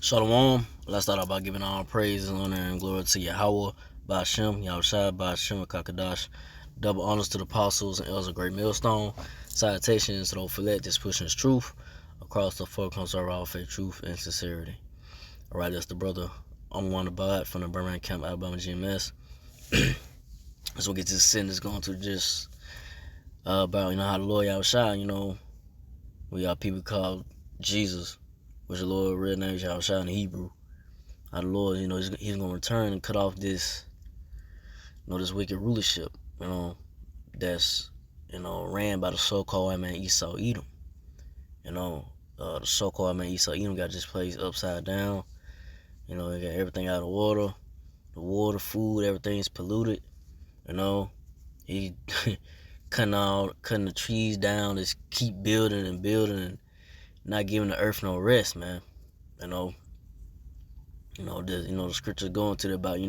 Shalom. Let's start out by giving all praise and honor and glory to Yahweh, Ba'ashem, Yahawashi, Ba'ashem, Kakadash. Double honors to the apostles and elders of Great Millstone. Salutations to those Filet just pushing his truth across the four corners of our faith, truth, and sincerity. Alright, that's the brother I'm one about from the Birmingham Camp, Alabama GMS. So we'll get to the sin that's going to just about, how the Lord Yahawashi, we got people called Jesus, which the Lord real name is Yahawashi in Hebrew. How the Lord, he's going to return and cut off this, this wicked rulership, that's, ran by the so-called man Esau Edom. The so-called man Esau Edom got this place upside down. They got everything out of water. The water, food, everything's polluted. He cutting the trees down, just keep building and building and not giving the earth no rest, man. The scriptures go into it about, I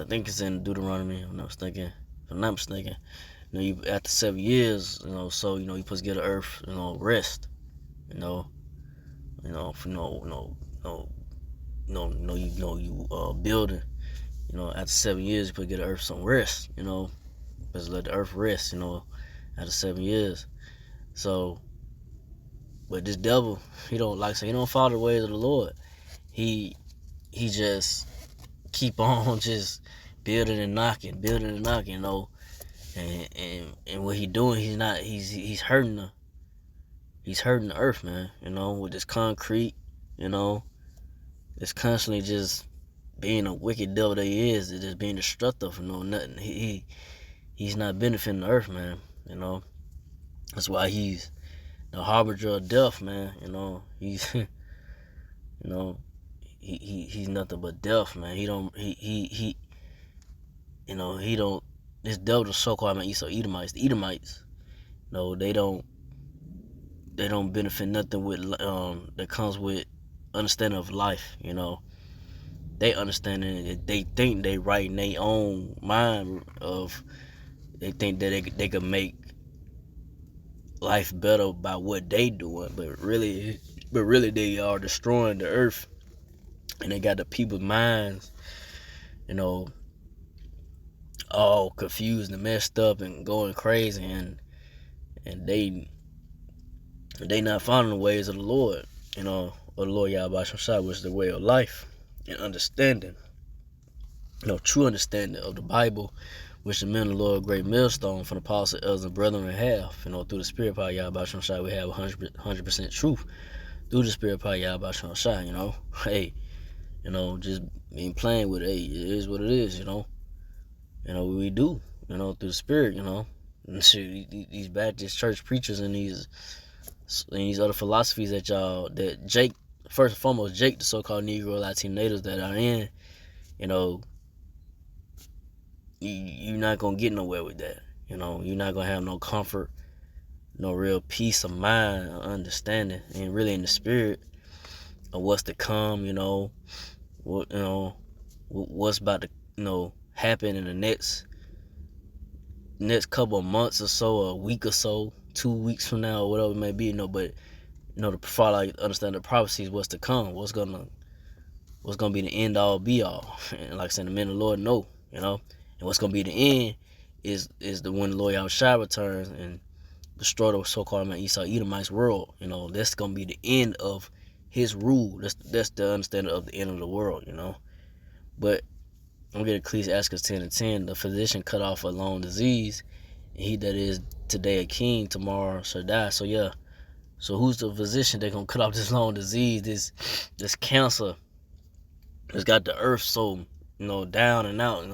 think it's in Deuteronomy, if I'm not mistaken. You after 7 years, so you supposed to get the earth, rest. You building. After 7 years, you supposed to get the earth some rest. Supposed to let the earth rest. After 7 years. So, but this devil, he don't follow the ways of the Lord. He just keep on just building and knocking, and what he doing, he's hurting the earth, man, with this concrete, it's constantly just being a wicked devil that he is, just being destructive, nothing. He's not benefiting the earth, man, That's why he's the harbinger of death, man, he's he's nothing but death, man. This devil, the so-called man Esau Edomites, the Edomites, they don't benefit nothing with that comes with understanding of life. They understanding that they think they right in their own mind of they think that they could make life better by what they doing, but really they are destroying the earth, and they got the people's minds, all confused and messed up and going crazy, and they not following the ways of the Lord, or the Lord Yahawashi, which is the way of life and understanding, true understanding of the Bible, which the men of the Lord Great Millstone from the apostles, elders, and brethren have, through the Spirit power Yahawashi, we have 100% truth through the Spirit power Yahawashi, hey, just being playing with it, hey, it is what it is, we do, through the Spirit, and shit, these Baptist church preachers and these other philosophies that Jake, first and foremost, Jake, the so-called Negro Latino natives that are in, you're not gonna get nowhere with that. You're not gonna have no comfort, no real peace of mind or understanding, and really in the spirit of what's to come. What's about to happen in the next couple of months or so, or a week or so, 2 weeks from now, or whatever it may be. But to follow, understand the prophecies, what's to come, what's gonna be the end all be all. And like I said, the men of the Lord know, and what's gonna be the end is the when the Lord Yahawashi returns and destroy the so-called man Esau Edomite's world. That's gonna be the end of his rule. That's the understanding of the end of the world. But I'm gonna get Ecclesiastes 10:10. The physician cut off a long disease, and he that is today a king, tomorrow shall die. So yeah. So who's the physician that gonna cut off this long disease, this cancer that's got the earth so down and out,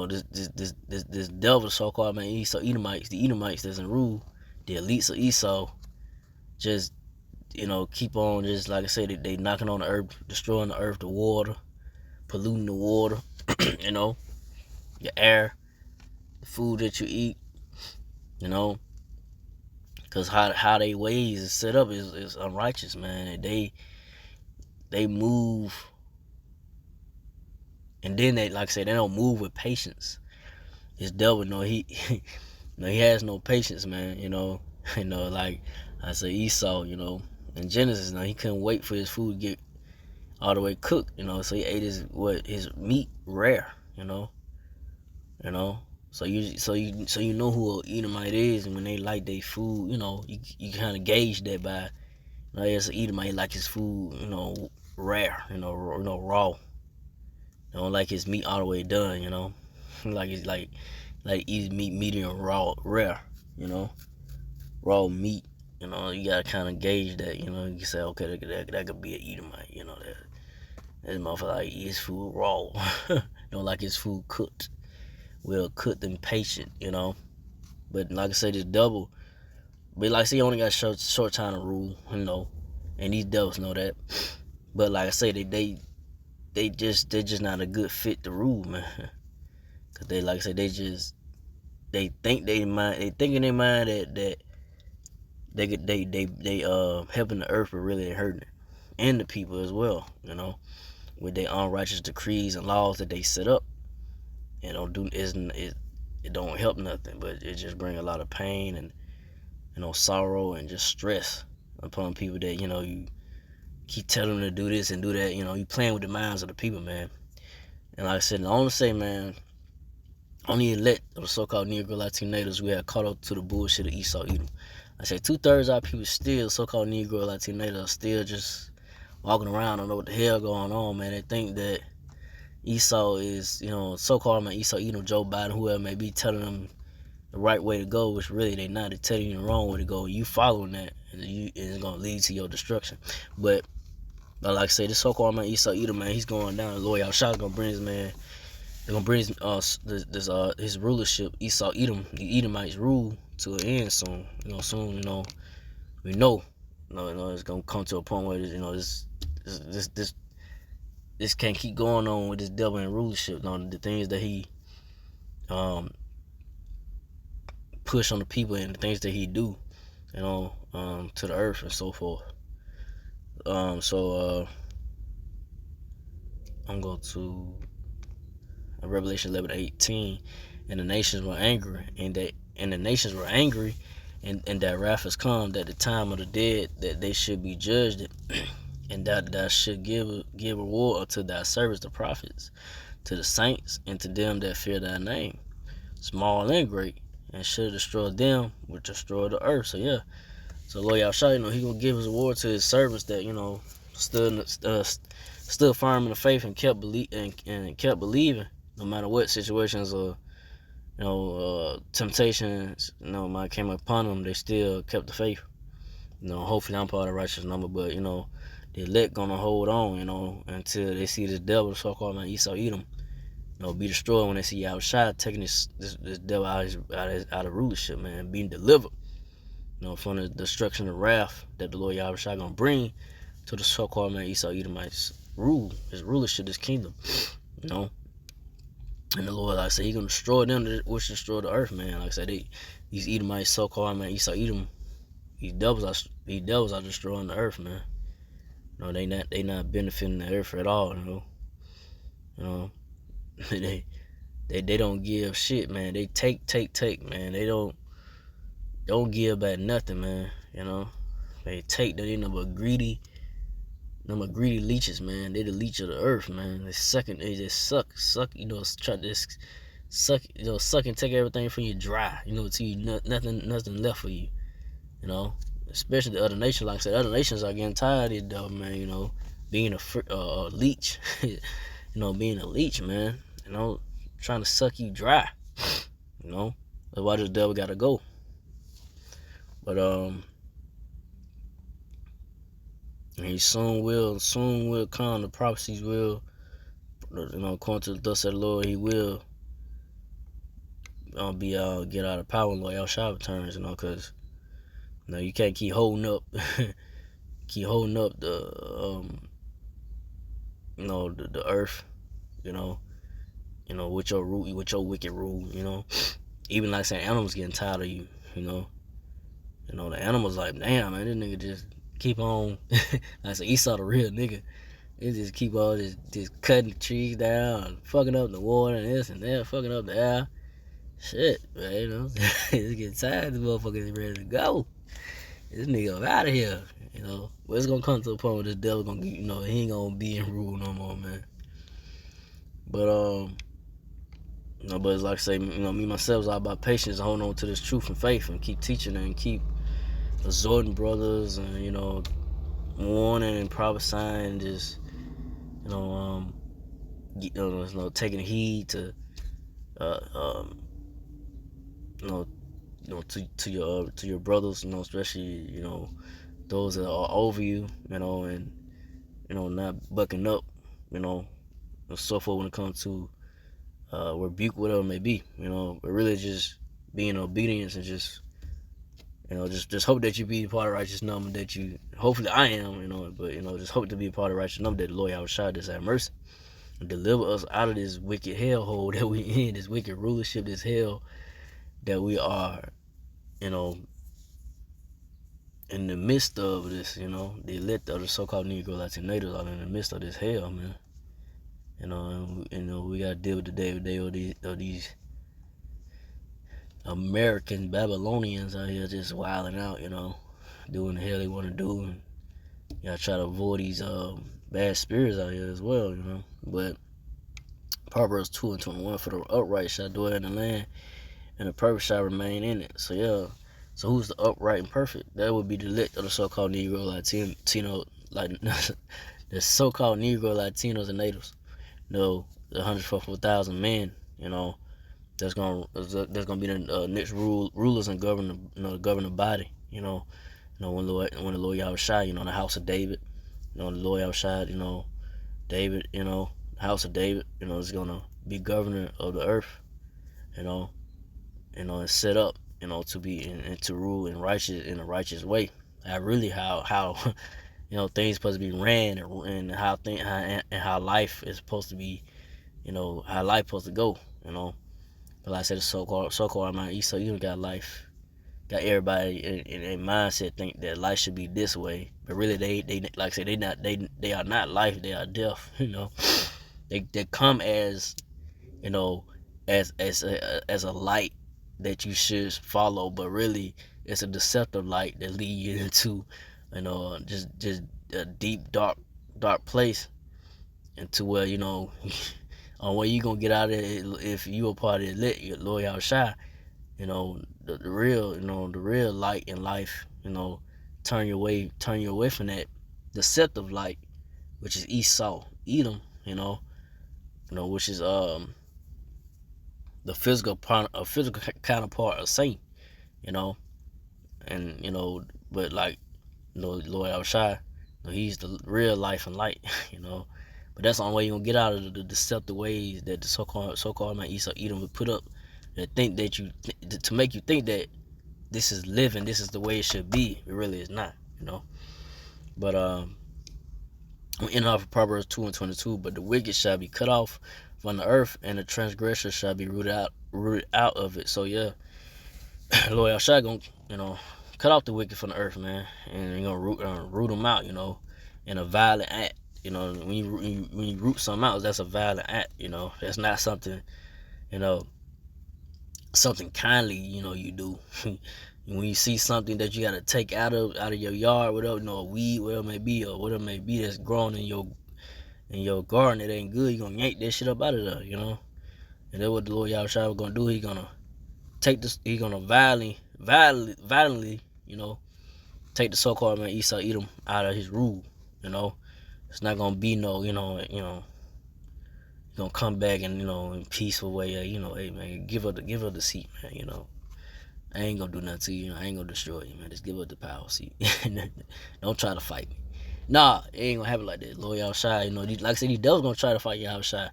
this devil, so-called man Esau Edomites, the Edomites that's in rule, the elites of Esau, just keep on, just like I said, they knocking on the earth, destroying the earth, the water, polluting the water, your air, the food that you eat, because how they ways is set up is unrighteous, man. They move, and then they, like I said, they don't move with patience. This devil, he has no patience, man. Like I said, Esau, in Genesis, he couldn't wait for his food to get all the way cooked, so he ate his meat rare, you know. So you know who an Edomite is, and when they like their food, you kind of gauge that by, as an Edomite, like his food, rare, raw. They don't like his meat all the way done, like it's like eat meat medium raw, rare, raw meat. You gotta kind of gauge that. You can say, okay, that could be an Edomite. That motherfucker like eat his food raw. Don't like his food cooked, well cooked and patient. But like I said, it's double. But like I said, he only got short time to rule. And these devils know that. But like I say, they just not a good fit to rule, man. Cause they, like I said, they think they think in their mind that they helping the earth, but really they hurting it, and the people as well. With their unrighteous decrees and laws that they set up, it don't help nothing, but it just bring a lot of pain and sorrow and just stress upon people that you keep telling them to do this and do that. You playing with the minds of the people, man. And like I said, I want to say, man, only elect of the so-called Negro Latino natives we have caught up to the bullshit of Esau Edom. I said 2/3 of our people still, so-called Negro Latino natives, are still just walking around, don't know what the hell going on, man. They think that Esau is, so-called man Esau Edom, Joe Biden, whoever may be, telling them the right way to go, which really they not. They telling you the wrong way to go. You following that, and it's gonna lead to your destruction. But like I say, this so-called man Esau Edom, man, he's going down. The Lord Yahawashi gonna bring his man. They're gonna bring his rulership, Esau Edom, the Edomites rule, to an end soon. Soon. We know. It's gonna come to a point where this can't keep going on with this devil and rulership. The things that he push on the people and the things that he do, to the earth and so forth. I'm going to Revelation 11:18, and the nations were angry, and that wrath has come, that the time of the dead, that they should be judged, and that thou should give reward unto thy servants the prophets, to the saints, and to them that fear thy name, small and great, and should destroy them which destroy the earth. So yeah, so Lord Yahawashi, he gonna give his reward to his servants that stood firm in the faith and kept believing, no matter what situations or temptations might came upon them. They still kept the faith. Hopefully I'm part of the righteous number, but the elect gonna hold on, until they see this devil, so-called man Esau Edom, be destroyed, when they see Yahawashi taking this devil out of rulership, man, being delivered, from the destruction and wrath that the Lord Yahawashi gonna bring to the so-called man Esau Edomites his rulership, this kingdom, And the Lord, like I said, he gonna destroy them which destroy the earth, man. Like I said, these Edomites, so-called man Esau Edom, these devils are destroying the earth, man. They not benefiting the earth at all, they don't give shit, man. They take, man. They don't give back nothing, man. They take. They number greedy leeches, man. They the leech of the earth, man. They just suck, try to suck, suck and take everything from you dry, till you nothing left for you, Especially the other nations. Like I said, other nations are getting tired of it, man. Being a leech, being a leech, man. Trying to suck you dry, That's why this devil gotta go. But he soon will come. The prophecies will, according to the thus said the Lord, he will get out of power when Lord Yahawashi returns, because you can't keep holding up the the earth, with your wicked rule, even like saying animals getting tired of you, the animals like, damn, man, this nigga just keep on. Like I said, Esau the real nigga. They just keep on just cutting the trees down, fucking up the water and this and that, fucking up the air. Shit, man, it's getting tired. The motherfuckers ready to go. This nigga up out of here. But it's gonna come to a point where this devil gonna get, he ain't gonna be in rule no more, man. But but it's like I say, me myself is all about patience, holding on to this truth and faith, and keep teaching and keep exhorting brothers, and warning and prophesying, just taking heed to to your brothers, especially those that are over you, and not bucking up, and so forth when it comes to rebuke, whatever it may be, but really just being obedience, and just just hope that you be part of righteous number, that you, hopefully I am, but just hope to be a part of righteous number, that the Lord Yahawashi just have mercy and deliver us out of this wicked hellhole that we in, this wicked rulership, this hell that we are, in the midst of this, the elect of the so-called Negro Latin natives are in the midst of this hell, man. We gotta deal with the day of these American Babylonians out here just wilding out, doing the hell they want to do, and you gotta try to avoid these bad spirits out here as well, But Proverbs 2:21, for the upright shall dwell in the land, and the perfect shall remain in it. So yeah, so who's the upright and perfect? That would be the elect of the so-called Negro Latino, like the so-called Negro Latinos and natives. The 144,000 men, that's gonna be the next rulers and govern the body. When the Lord Yahawashi, the house of David, the Lord Yahawashi, David, the house of David, is gonna be governor of the earth, and set up, to be and to rule in a righteous way. Really how things supposed to be ran, and how life is supposed to be, how life supposed to go, But like I said, the so-called man Esau, got everybody in a mindset think that life should be this way, but really they like I said, they are not life, they are death. They come as as a light that you should follow, but really it's a deceptive light that lead you into just a deep dark place, into where on where you gonna get out of it if you a part of the Lord Yahawashi. The real light in life, turn you away from that deceptive light, which is Esau, Edom, which is the physical counterpart of Satan, and but like Lord Yahawashi, he's the real life and light, But that's the only way you're gonna get out of the deceptive ways that the so-called man Esau, Edom would put up, that think that to make you think that this is living, this is the way it should be. It really is not, But we end off of Proverbs 2:22. But the wicked shall be cut off from the earth, and the transgressor shall be rooted out of it. So yeah, Lord Yahawashi gonna cut off the wicked from the earth, man, and you're gonna root them out, in a violent act. When you root something out, that's a violent act. That's not something, something kindly, you do. When you see something that you gotta take out of your yard, whatever, a weed, whatever it may be, or whatever it may be that's growing in your garden that ain't good, you gonna yank that shit up out of there, And that's what the Lord Yahawashi gonna do. He gonna take this. He gonna violently, take the so-called man Esau, Edom out of his rule. It's not gonna be no, gonna come back and in peaceful way. Hey man, give her the seat, man. I ain't gonna do nothing to you. I ain't gonna destroy you, man. Just give her the power seat. Don't try to fight me. Nah, it ain't gonna happen like that. Lord Yahawashi, like I said, these devils gonna try to fight Yahawashi,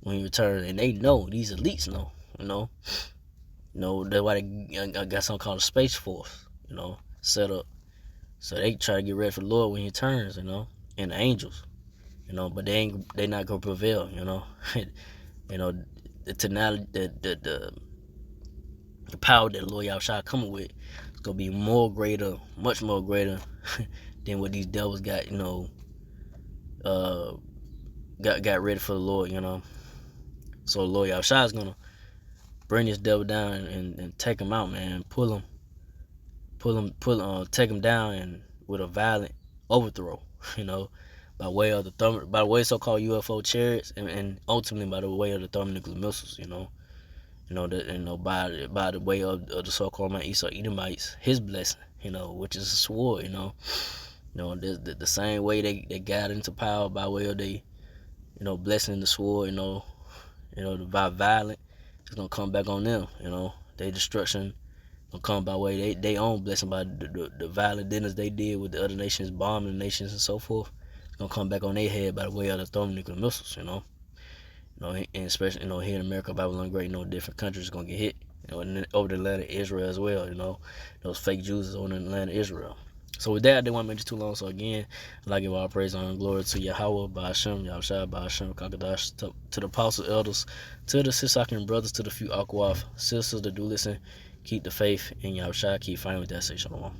when he returns, and they know, these elites know, that's why they got something called a space force, set up. So they try to get ready for the Lord when he returns, and the angels, but they not gonna prevail, the power that the Lord Yahawashi coming with is gonna be much more greater than what these devils got, got ready for the Lord, So the Lord Yahawashi is gonna bring this devil down and take him out, man, pull take them down and with a violent overthrow, by way of the so-called UFO chariots, and ultimately by the way of the thermonuclear missiles, by the way of the so-called Esau Edomites, his blessing, which is a sword, the same way they got into power by way of they, blessing the sword, by violence, it's gonna come back on them, their destruction gonna come by way they own blessing by the violent dinners they did with the other nations, bombing the nations and so forth. It's gonna come back on their head by the way of the thermonuclear missiles, and especially, here in America, Babylon Great, different countries gonna get hit, and over the land of Israel as well, those fake Jews is over the land of Israel. So with that, I didn't want to make this too long. So again, I'd like to give all praise, honor, and glory to Yahweh, Ba'ashem, Yahawashi, Ba'ashem, Kakadash, to the apostles, elders, to the Sisakin brothers, to the few Akwaf sisters that do listen, keep the faith in Yahawashi, keep fighting with that. Say shalom.